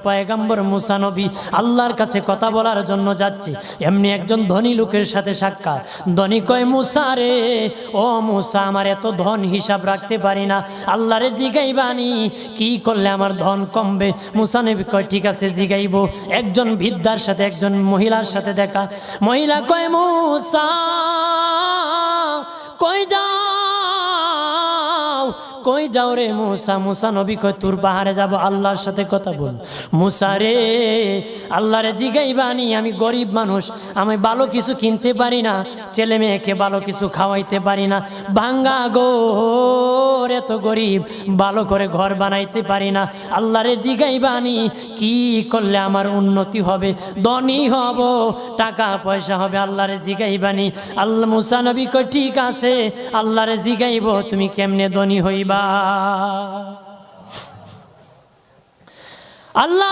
পয়গম্বর মুসা নবী আল্লাহর কাছে কথা বলার জন্য যাচ্ছে, এমনি একজন ধনী লোকের সাথে সাক্ষাৎ। ধনী কয়, মুসা রে, ও মুসা, আমার এত ধন হিসাব রাখতে পারি না, আল্লাহরে জিগাইবানি কি করলে আমার ধন কমবে? মুসা নবী কয়, ঠিক আছে জিগাইব। একজন বৃদ্ধার সাথে, একজন মহিলার সাথে দেখা। মহিলা কয়, মুসা কই যাও, কই যাও রে মুসা? মুসা নবী কয়, তোর পাহাড়ে যাব, আল্লাহর সাথে কথা বল। মুসা রে, আল্লাহরে জিগাইবানি, আমি গরিব মানুষ, আমি ভালো কিছু কিনতে পারি না, ছেলে মেয়েকে ভালো কিছু খাওয়াইতে পারি না, ভাঙ্গা ঘর, এত গরিব, ভালো করে ঘর বানাইতে পারি না, আল্লাহরে জিগাইবানি কি করলে আমার উন্নতি হবে, ধনী হব, টাকা পয়সা হবে, আল্লাহরে জিগাইবানি। আল্লাহ মুসা নবী কয়, ঠিক আছে, আল্লাহরে জিগাইব, তুমি কেমনে ধনী হইবা? আল্লাহ